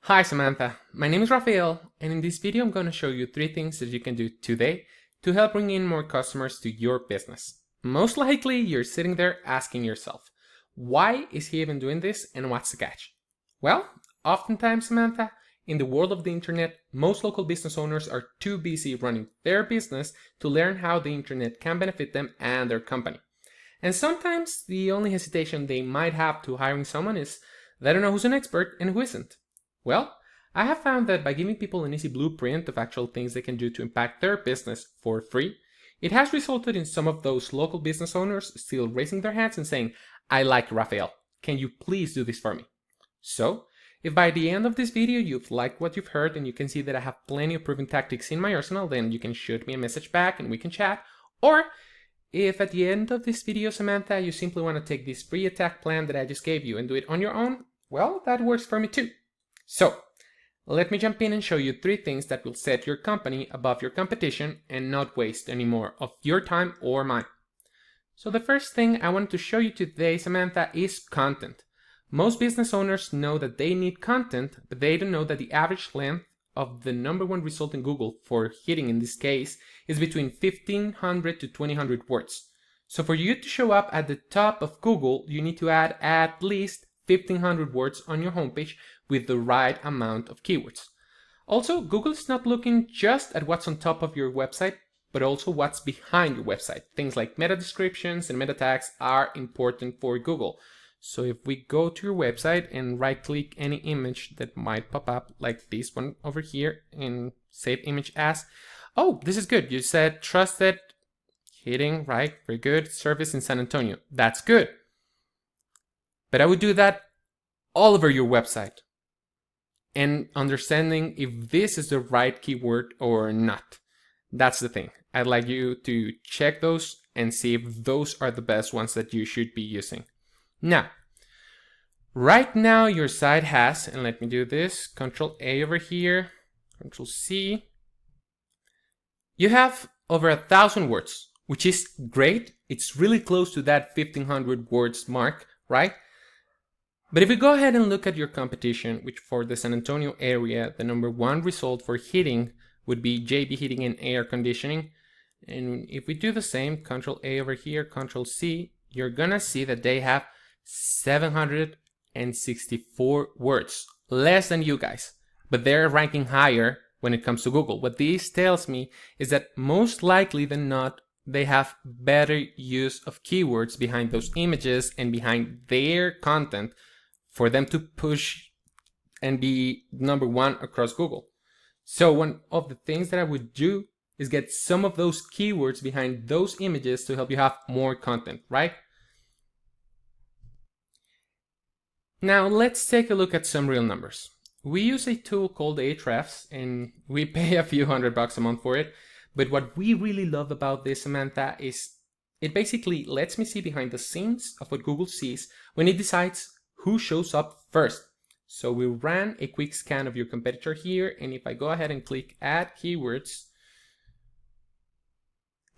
Hi Samantha, my name is Rafael, and in this video I'm going to show you 3 things that you can do today to help bring in more customers to your business. Most likely you're sitting there asking yourself, why is he even doing this and what's the catch? Well, oftentimes Samantha, in the world of the internet, most local business owners are too busy running their business to learn how the internet can benefit them and their company. And sometimes the only hesitation they might have to hiring someone is they don't know who's an expert and who isn't. Well, I have found that by giving people an easy blueprint of actual things they can do to impact their business for free, it has resulted in some of those local business owners still raising their hands and saying, I like Rafael, can you please do this for me? So, if by the end of this video you've liked what you've heard and you can see that I have plenty of proven tactics in my arsenal, then you can shoot me a message back and we can chat. Or, if at the end of this video, Samantha, you simply want to take this free attack plan that I just gave you and do it on your own, well, that works for me too. So, let me jump in and show you 3 things that will set your company above your competition and not waste any more of your time or mine. So the first thing I wanted to show you today, Samantha, is content. Most business owners know that they need content, but they don't know that the average length of the #1 result in Google for hitting in this case is between 1500 to 2000 words. So for you to show up at the top of Google, you need to add at least 1500 words on your homepage with the right amount of keywords. Also, Google is not looking just at what's on top of your website, but also what's behind your website. Things like meta descriptions and meta tags are important for Google. So if we go to your website and right click any image that might pop up, like this one over here, and save image as, oh, this is good. You said trusted, hitting, right? Very good. Service in San Antonio. That's good. But I would do that all over your website and understanding if this is the right keyword or not. That's the thing. I'd like you to check those and see if those are the best ones that you should be using. Now, right now your site has, and let me do this, Control A over here, Control C. You have over 1,000 words, which is great. It's really close to that 1500 words mark, right? But if we go ahead and look at your competition, which for the San Antonio area, the #1 result for heating would be JB Heating and Air Conditioning. And if we do the same, Control A over here, Control C, you're gonna see that they have 764 words, less than you guys, but they're ranking higher when it comes to Google. What this tells me is that most likely than not, they have better use of keywords behind those images and behind their content for them to push and be #1 across Google. So one of the things that I would do is get some of those keywords behind those images to help you have more content, right? Now let's take a look at some real numbers. We use a tool called Ahrefs and we pay a few $100 a month for it. But what we really love about this, Samantha, is it basically lets me see behind the scenes of what Google sees when it decides who shows up first. So we ran a quick scan of your competitor here, and if I go ahead and click Add Keywords,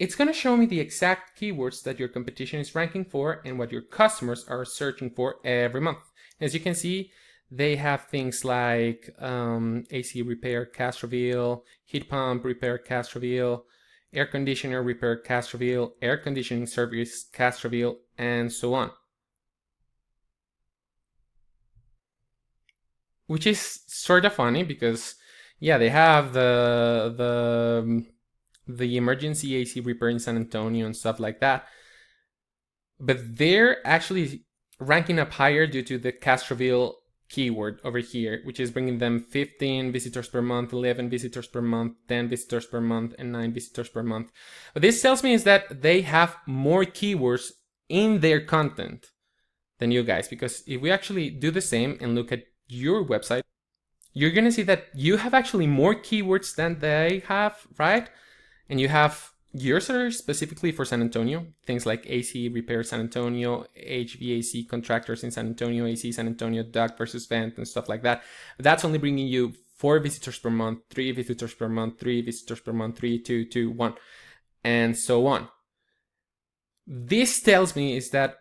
it's going to show me the exact keywords that your competition is ranking for and what your customers are searching for every month. As you can see, they have things like AC repair cast reveal, heat pump repair cast reveal, air conditioner repair cast reveal, air conditioning service cast reveal, and so on. Which is sort of funny because, yeah, they have the emergency AC repair in San Antonio and stuff like that. But they're actually ranking up higher due to the cast reveal keyword over here, which is bringing them 15 visitors per month, 11 visitors per month, 10 visitors per month, and 9 visitors per month. What this tells me is that they have more keywords in their content than you guys, because if we actually do the same and look at your website, you're gonna see that you have actually more keywords than they have, right? And you have yours are specifically for San Antonio, things like AC repair San Antonio, HVAC contractors in San Antonio, AC San Antonio, duct versus vent, and stuff like that. That's only bringing you 4 visitors per month, 3 visitors per month, 3 visitors per month, 3, 2, 2, 1, and so on. This tells me is that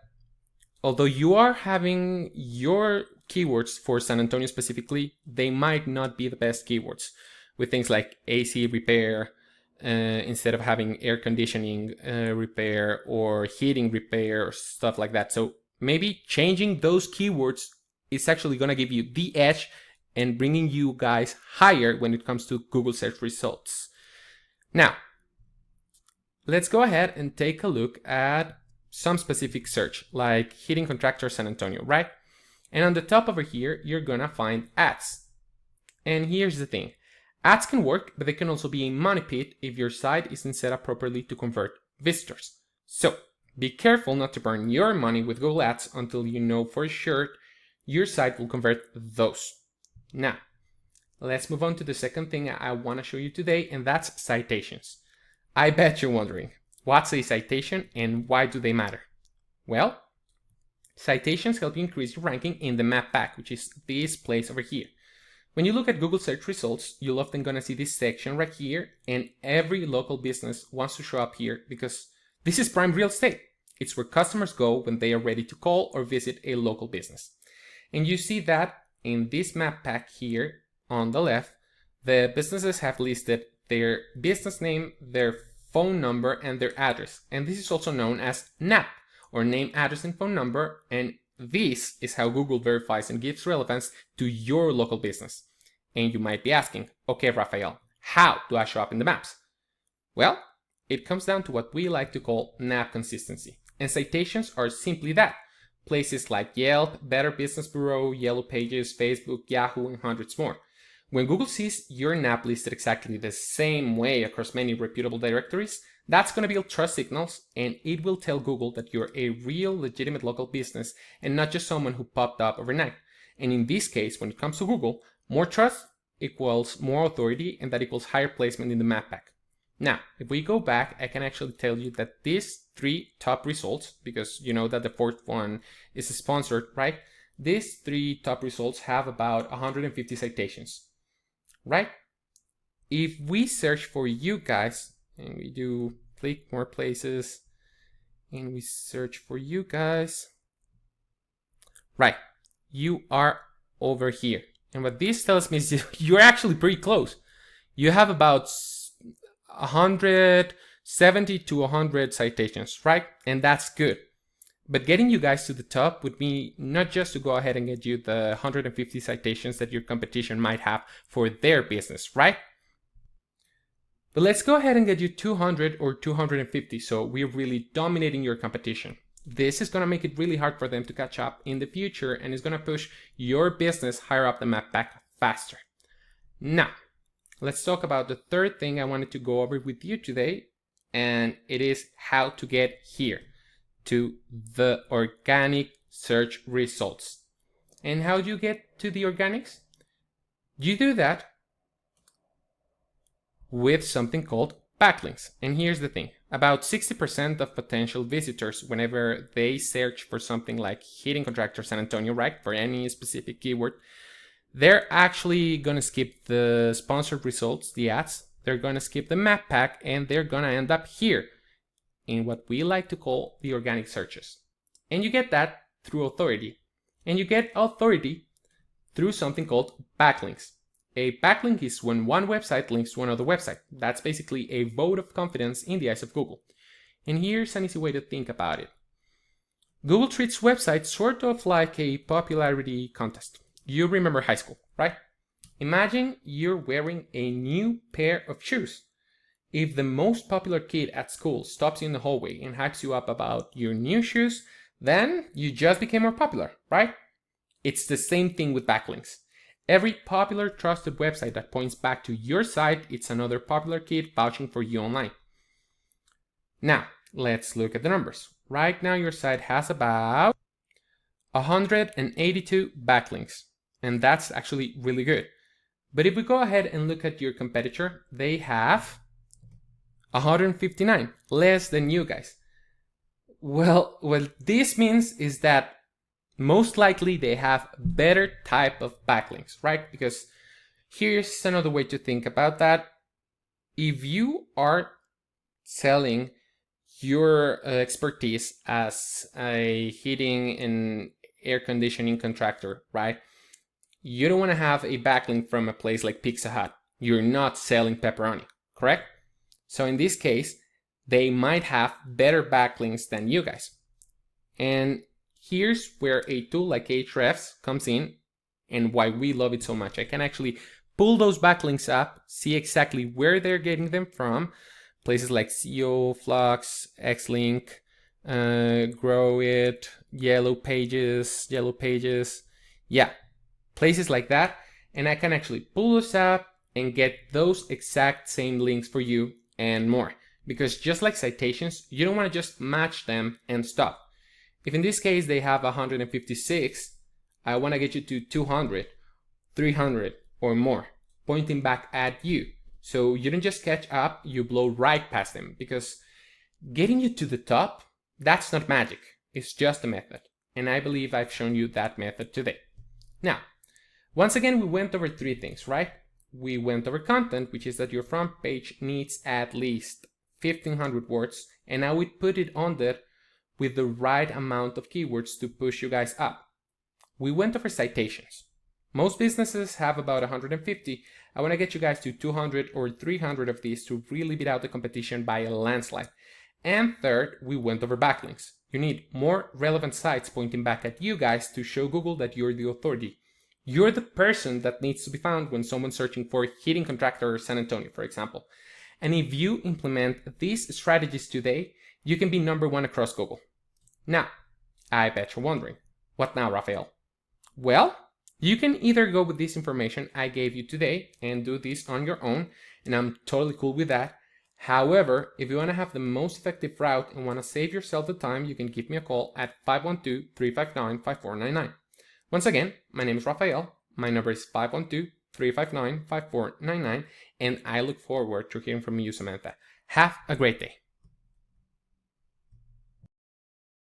although you are having your keywords for San Antonio specifically, they might not be the best keywords, with things like AC repair, instead of having air conditioning repair or heating repair or stuff like that. So maybe changing those keywords is actually going to give you the edge and bringing you guys higher when it comes to Google search results. Now, let's go ahead and take a look at some specific search, like heating contractor San Antonio, right? And on the top over here, you're gonna find ads. And here's the thing. Ads can work, but they can also be a money pit if your site isn't set up properly to convert visitors. So be careful not to burn your money with Google Ads until you know for sure your site will convert those. Now, let's move on to the second thing I want to show you today, and that's citations. I bet you're wondering, what's a citation and why do they matter? Well, citations help you increase your ranking in the map pack, which is this place over here. When you look at Google search results, you're often gonna see this section right here, and every local business wants to show up here because this is prime real estate. It's where customers go when they are ready to call or visit a local business. And you see that in this map pack here on the left, the businesses have listed their business name, their phone number, and their address. And this is also known as NAP, or name, address, and phone number. And this is how Google verifies and gives relevance to your local business. And you might be asking, okay, Rafael, how do I show up in the maps? Well, it comes down to what we like to call NAP consistency. And citations are simply that. Places like Yelp, Better Business Bureau, Yellow Pages, Facebook, Yahoo, and hundreds more. When Google sees your NAP listed exactly the same way across many reputable directories, that's going to build trust signals, and it will tell Google that you're a real legitimate local business and not just someone who popped up overnight. And in this case, when it comes to Google, more trust equals more authority, and that equals higher placement in the map pack. Now, if we go back, I can actually tell you that these 3 top results, because you know that the 4th one is sponsored, right? These 3 top results have about 150 citations, right? If we search for you guys, and we do click more places, and we search for you guys, right, you are over here. And what this tells me is you're actually pretty close. You have about 170 to 100 citations, right? And that's good. But getting you guys to the top would be not just to go ahead and get you the 150 citations that your competition might have for their business, right? But let's go ahead and get you 200 or 250, so we're really dominating your competition. This is going to make it really hard for them to catch up in the future, and it's going to push your business higher up the map pack faster. Now, let's talk about the third thing I wanted to go over with you today, and it is how to get here to the organic search results. And how do you get to the organics? You do that with something called backlinks. And here's the thing. About 60% of potential visitors, whenever they search for something like heating contractor San Antonio, right, for any specific keyword, they're actually going to skip the sponsored results, the ads. They're going to skip the map pack, and they're going to end up here in what we like to call the organic searches. And you get that through authority. And you get authority through something called backlinks. A backlink is when one website links to another website. That's basically a vote of confidence in the eyes of Google. And here's an easy way to think about it. Google treats websites sort of like a popularity contest. You remember high school, right? Imagine you're wearing a new pair of shoes. If the most popular kid at school stops you in the hallway and hypes you up about your new shoes, then you just became more popular, right? It's the same thing with backlinks. Every popular trusted website that points back to your site, it's another popular kid vouching for you online. Now, let's look at the numbers. Right now, your site has about 182 backlinks, and that's actually really good. But if we go ahead and look at your competitor, they have 159, less than you guys. Well, what this means is that most likely they have better type of backlinks, right? Because here's another way to think about that. If you are selling your expertise as a heating and air conditioning contractor, right? You don't want to have a backlink from a place like Pizza Hut. You're not selling pepperoni, correct? So in this case, they might have better backlinks than you guys. And here's where a tool like Ahrefs comes in and why we love it so much. I can actually pull those backlinks up, see exactly where they're getting them from. Places like SEO, Flux, Xlink, Grow It, Yellow Pages. Yeah, places like that. And I can actually pull those up and get those exact same links for you and more. Because just like citations, you don't want to just match them and stop. If in this case they have 156, I want to get you to 200, 300 or more, pointing back at you. So you don't just catch up, you blow right past them, because getting you to the top, that's not magic. It's just a method. And I believe I've shown you that method today. Now, once again, we went over 3 things, right? We went over content, which is that your front page needs at least 1500 words, and I would put it on there with the right amount of keywords to push you guys up. We went over citations. Most businesses have about 150. I want to get you guys to 200 or 300 of these to really beat out the competition by a landslide. And third, we went over backlinks. You need more relevant sites pointing back at you guys to show Google that you're the authority. You're the person that needs to be found when someone's searching for heating contractor San Antonio, for example. And if you implement these strategies today, you can be #1 across Google. Now, I bet you're wondering, what now, Rafael? Well, you can either go with this information I gave you today and do this on your own, and I'm totally cool with that. However, if you want to have the most effective route and want to save yourself the time, you can give me a call at 512-359-5499. Once again, my name is Rafael. My number is 512-359-5499, and I look forward to hearing from you, Samantha. Have a great day.